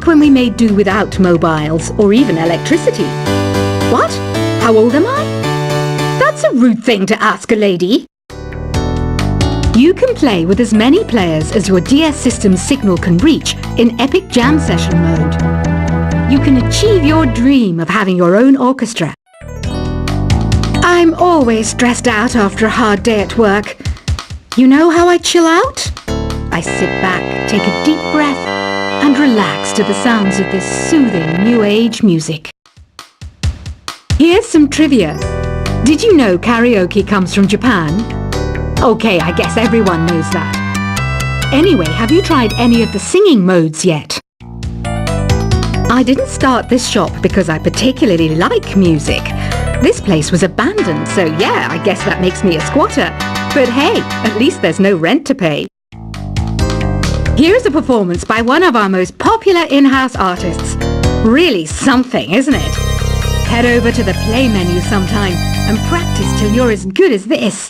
back when we made do without mobiles or even electricity. What? How old am I? That's a rude thing to ask a lady. You can play with as many players as your DS system's signal can reach in Epic Jam Session mode. You can achieve your dream of having your own orchestra. I'm always stressed out after a hard day at work. You know how I chill out? I sit back, take a deep breath, and relax to the sounds of this soothing new age music. Here's some trivia. Did you know karaoke comes from Japan? Okay, I guess everyone knows that. Anyway, have you tried any of the singing modes yet? I didn't start this shop because I particularly like music. This place was abandoned, so yeah, I guess that makes me a squatter. But hey, at least there's no rent to pay. Here's a performance by one of our most popular in-house artists. Really something, isn't it? Head over to the play menu sometime and practice till you're as good as this.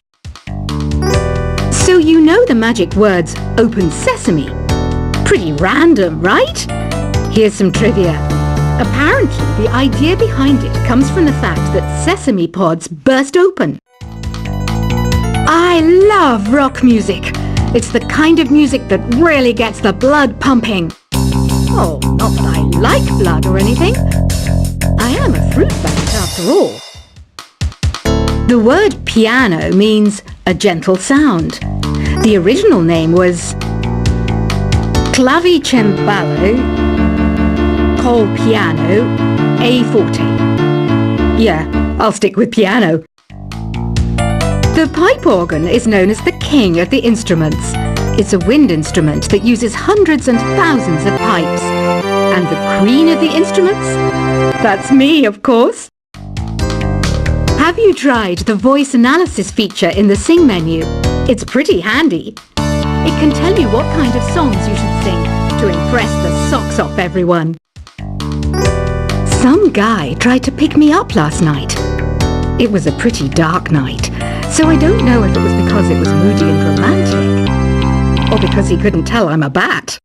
So you know the magic words "Open Sesame"? Pretty random, right? Here's some trivia. Apparently, the idea behind it comes from the fact that sesame pods burst open. I love rock music. It's the kind of music that really gets the blood pumping. Oh, not that I like blood or anything. I am a fruit bat after all. The word piano means a gentle sound. The original name was clavicembalo col piano a forte. Yeah, I'll stick with piano. The pipe organ is known as the king of the instruments. It's a wind instrument that uses hundreds and thousands of pipes. And the queen of the instruments? That's me, of course. Have you tried the voice analysis feature in the Sing menu? It's pretty handy. It can tell you what kind of songs you should sing to impress the socks off everyone. Some guy tried to pick me up last night. It was a pretty dark night, so I don't know if it was because it was moody and romantic, or because he couldn't tell I'm a bat.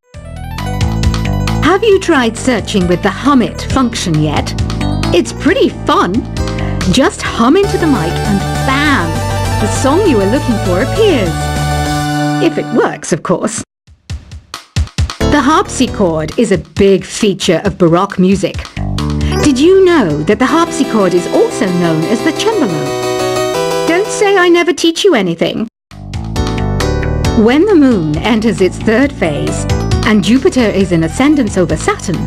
Have you tried searching with the Hum It function yet? It's pretty fun. Just hum into the mic and bam! The song you are looking for appears. If it works, of course. The harpsichord is a big feature of Baroque music. Did you know that the harpsichord is also known as the cembalo? Don't say I never teach you anything. When the moon enters its third phase and Jupiter is in ascendance over Saturn,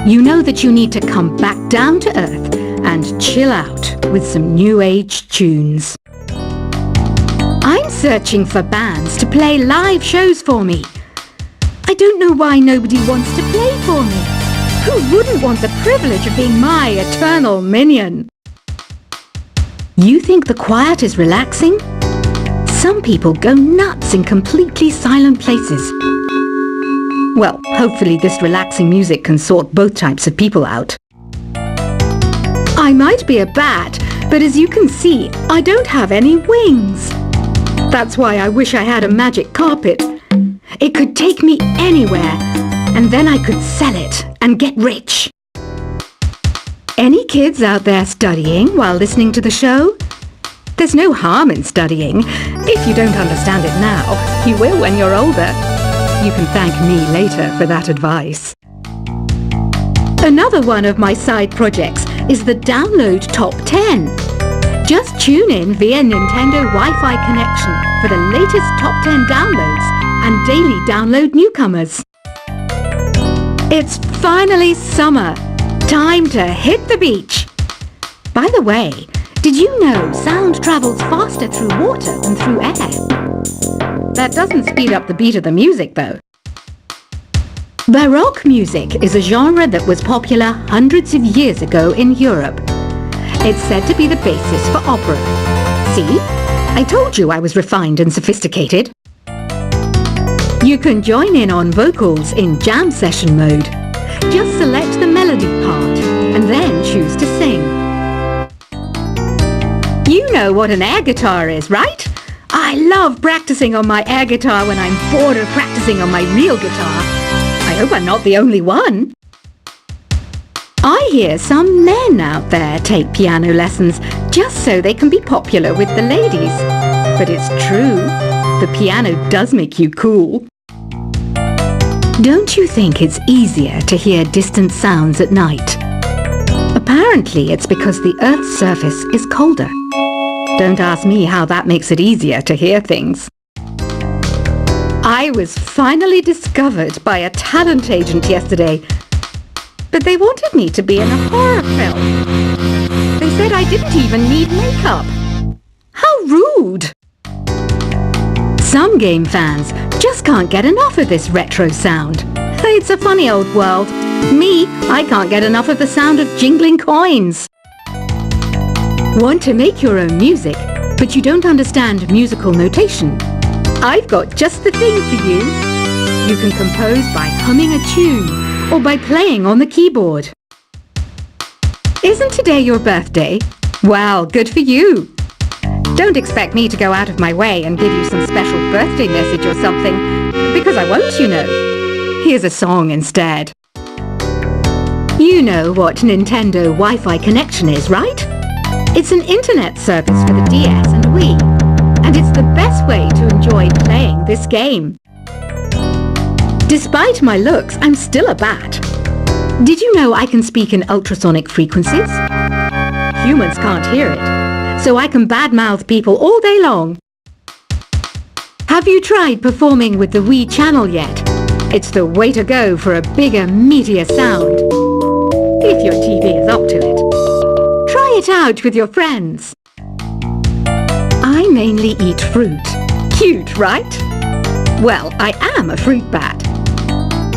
you know that you need to come back down to Earth and chill out with some new age tunes. I'm searching for bands to play live shows for me. I don't know why nobody wants to play for me. Who wouldn't want the privilege of being my eternal minion? You think the quiet is relaxing? Some people go nuts in completely silent places. Well, hopefully this relaxing music can sort both types of people out. I might be a bat, but as you can see, I don't have any wings. That's why I wish I had a magic carpet. It could take me anywhere, and then I could sell it and get rich. Any kids out there studying while listening to the show? There's no harm in studying. If you don't understand it now, you will when you're older. You can thank me later for that advice. Another one of my side projects is the Download Top 10. Just tune in via Nintendo Wi-Fi connection for the latest Top 10 downloads and daily download newcomers. It's finally summer. Time to hit the beach. By the way, did you know sound travels faster through water than through air? That doesn't speed up the beat of the music, though. Baroque music is a genre that was popular hundreds of years ago in Europe. It's said to be the basis for opera. See? I told you I was refined and sophisticated. You can join in on vocals in jam session mode. Just select the melody part and then choose to sing. You know what an air guitar is, right? I love practicing on my air guitar when I'm bored of practicing on my real guitar. I hope I'm not the only one. I hear some men out there take piano lessons just so they can be popular with the ladies. But it's true, the piano does make you cool. Don't you think it's easier to hear distant sounds at night? Apparently it's because the Earth's surface is colder. Don't ask me how that makes it easier to hear things. I was finally discovered by a talent agent yesterday, but they wanted me to be in a horror film. They said I didn't even need makeup. How rude! Some game fans just can't get enough of this retro sound. It's a funny old world. Me, I can't get enough of the sound of jingling coins. Want to make your own music, but you don't understand musical notation? I've got just the thing for you. You can compose by humming a tune or by playing on the keyboard. Isn't today your birthday? Well, good for you. Don't expect me to go out of my way and give you some special birthday message or something, because I won't, you know. Here's a song instead. You know what Nintendo Wi-Fi connection is, right? It's an internet service for the DS and Wii, and it's the best way to enjoy playing this game. Despite my looks, I'm still a bat. Did you know I can speak in ultrasonic frequencies? Humans can't hear it, so I can badmouth people all day long. Have you tried performing with the Wii channel yet? It's the way to go for a bigger, meatier sound. If your TV is up to it. Try it out with your friends. I mainly eat fruit. Cute, right? Well, I am a fruit bat.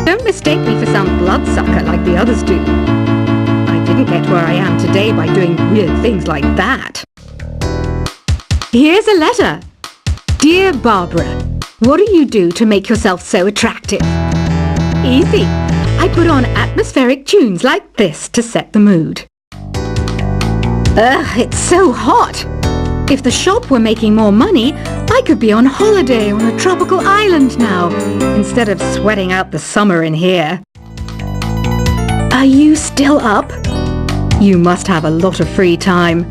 Don't mistake me for some bloodsucker like the others do. I didn't get where I am today by doing weird things like that. Here's a letter. Dear Barbara, what do you do to make yourself so attractive? Easy. I put on atmospheric tunes like this to set the mood. Ugh, it's so hot. If the shop were making more money, I could be on holiday on a tropical island now, instead of sweating out the summer in here. Are you still up? You must have a lot of free time.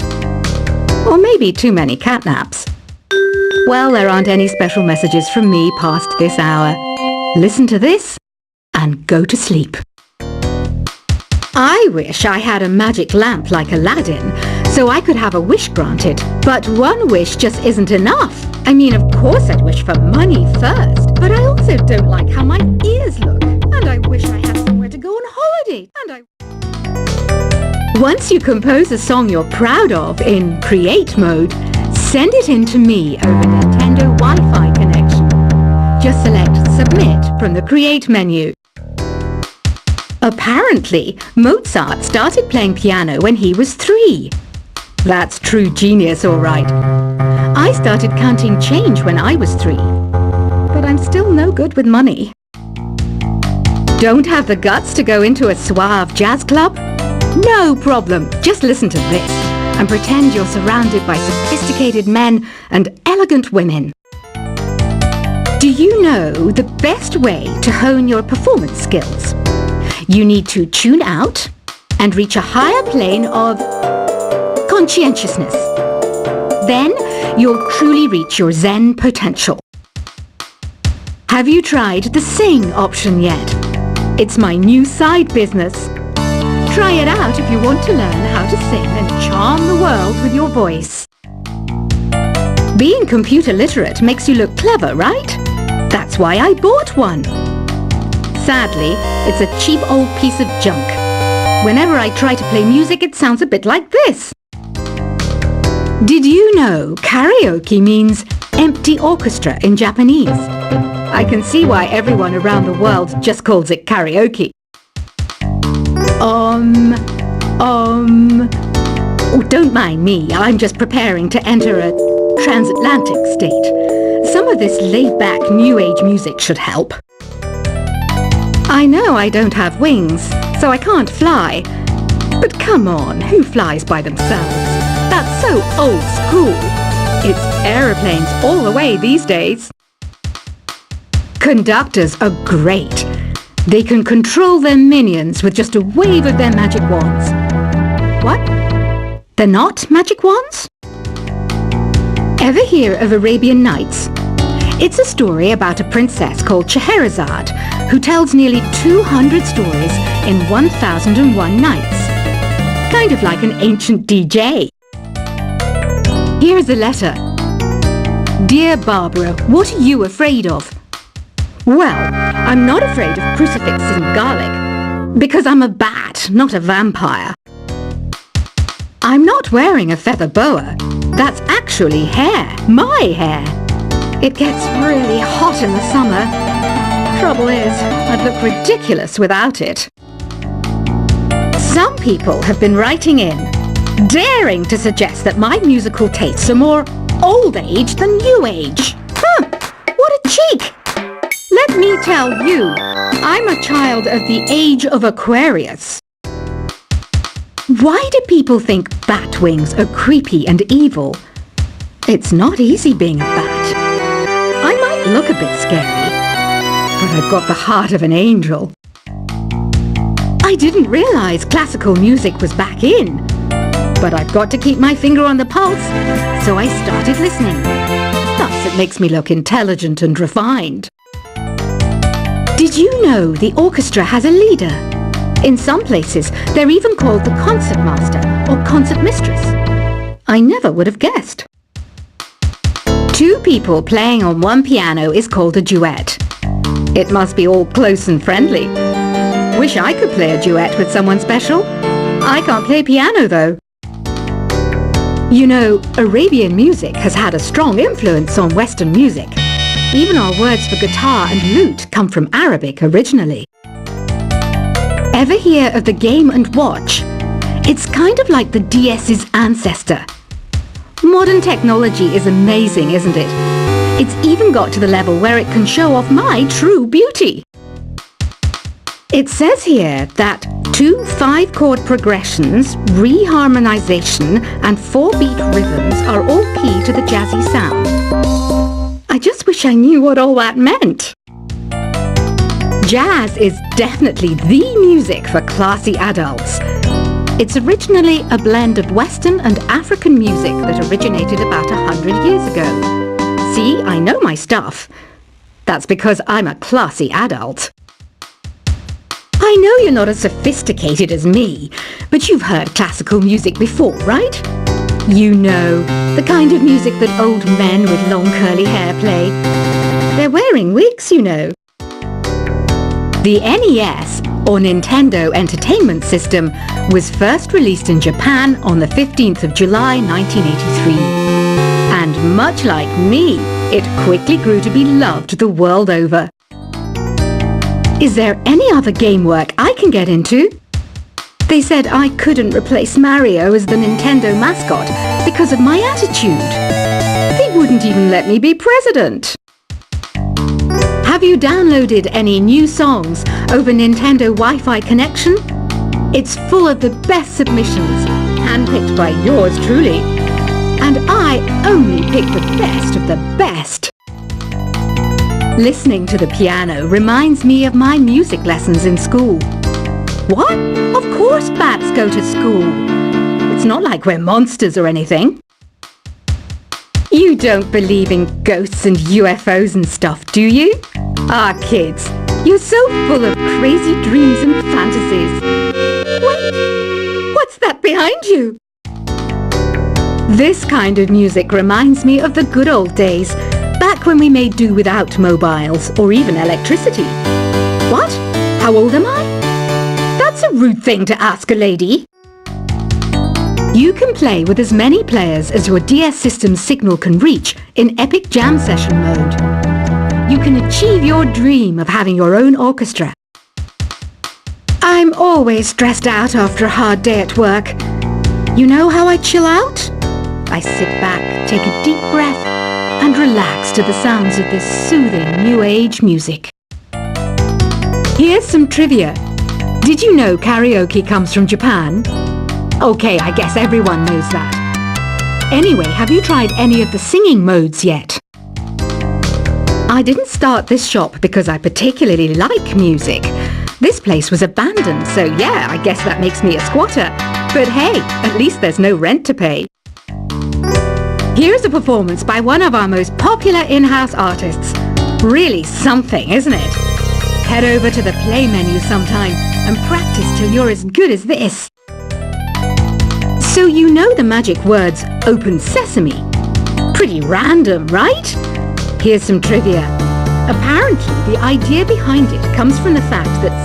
Or maybe too many catnaps. Well, there aren't any special messages from me past this hour. Listen to this and go to sleep. I wish I had a magic lamp like Aladdin, so I could have a wish granted. But one wish just isn't enough. I mean, of course I'd wish for money first, but I also don't like how my ears look, and I wish I had somewhere to go on holiday, Once you compose a song you're proud of in Create mode, send it in to me over Nintendo Wi-Fi connection. Just select Submit from the Create menu. Apparently, Mozart started playing piano when he was 3. That's true genius, all right. I started counting change when I was 3, but I'm still no good with money. Don't have the guts to go into a suave jazz club? No problem, just listen to this and pretend you're surrounded by sophisticated men and elegant women. Do you know the best way to hone your performance skills? You need to tune out and reach a higher plane of conscientiousness. Then you'll truly reach your Zen potential. Have you tried the Sing option yet? It's my new side business. Try it out if you want to learn how to sing and charm the world with your voice. Being computer literate makes you look clever, right? That's why I bought one. Sadly, it's a cheap old piece of junk. Whenever I try to play music, it sounds a bit like this. Did you know karaoke means empty orchestra in Japanese? I can see why everyone around the world just calls it karaoke. Oh, don't mind me. I'm just preparing to enter a transatlantic state. Some of this laid-back new age music should help. I know I don't have wings, so I can't fly. But come on, who flies by themselves? That's so old school. It's aeroplanes all the way these days. Conductors are great. They can control their minions with just a wave of their magic wands. What? They're not magic wands? Ever hear of Arabian Nights? It's a story about a princess called Scheherazade who tells nearly 200 stories in 1001 nights. Kind of like an ancient DJ. Here's a letter. Dear Barbara, what are you afraid of? Well, I'm not afraid of crucifixes and garlic, because I'm a bat, not a vampire. I'm not wearing a feather boa. That's actually hair, my hair. It gets really hot in the summer. Trouble is, I'd look ridiculous without it. Some people have been writing in, daring to suggest that my musical tastes are more old age than new age. What a cheek! Let me tell you, I'm a child of the age of Aquarius. Why do people think bat wings are creepy and evil? It's not easy being a bat. I might look a bit scary, but I've got the heart of an angel. I didn't realize classical music was back in, but I've got to keep my finger on the pulse, so I started listening. Thus, it makes me look intelligent and refined. Did you know the orchestra has a leader? In some places, they're even called the concertmaster or concertmistress. I never would have guessed. Two people playing on one piano is called a duet. It must be all close and friendly. Wish I could play a duet with someone special. I can't play piano though. You know, Arabian music has had a strong influence on Western music. Even our words for guitar and lute come from Arabic originally. Ever hear of the Game & Watch? It's kind of like the DS's ancestor. Modern technology is amazing, isn't it? It's even got to the level where it can show off my true beauty. It says here that 2 5-chord progressions, reharmonization and 4-beat rhythms are all key to the jazzy sound. I just wish I knew what all that meant. Jazz is definitely the music for classy adults. It's originally a blend of Western and African music that originated about 100 years ago. See, I know my stuff. That's because I'm a classy adult. I know you're not as sophisticated as me, but you've heard classical music before, right? You know, the kind of music that old men with long curly hair play. They're wearing wigs, you know. The NES, or Nintendo Entertainment System, was first released in Japan on the 15th of July 1983. And much like me, it quickly grew to be loved the world over. Is there any other game work I can get into? They said I couldn't replace Mario as the Nintendo mascot because of my attitude. They wouldn't even let me be president. Have you downloaded any new songs over Nintendo Wi-Fi connection? It's full of the best submissions, handpicked by yours truly. And I only pick the best of the best. Listening to the piano reminds me of my music lessons in school. What? Of course bats go to school. It's not like we're monsters or anything. You don't believe in ghosts and UFOs and stuff, do you? Ah, kids, you're so full of crazy dreams and fantasies. Wait, what's that behind you? This kind of music reminds me of the good old days, back when we made do without mobiles or even electricity. What? How old am I? That's a rude thing to ask a lady. You can play with as many players as your DS system's signal can reach in Epic Jam Session mode. You can achieve your dream of having your own orchestra. I'm always stressed out after a hard day at work. You know how I chill out? I sit back, take a deep breath, and relax to the sounds of this soothing new age music. Here's some trivia. Did you know karaoke comes from Japan? Okay, I guess everyone knows that. Anyway, have you tried any of the singing modes yet? I didn't start this shop because I particularly like music, This place was abandoned, so yeah, I guess that makes me a squatter. But hey, at least there's no rent to pay. Here's a performance by one of our most popular in-house artists. Really something, isn't it? Head over to the play menu sometime and practice till you're as good as this. So you know the magic words "Open Sesame." Pretty random, right? Here's some trivia. Apparently, the idea behind it comes from the fact that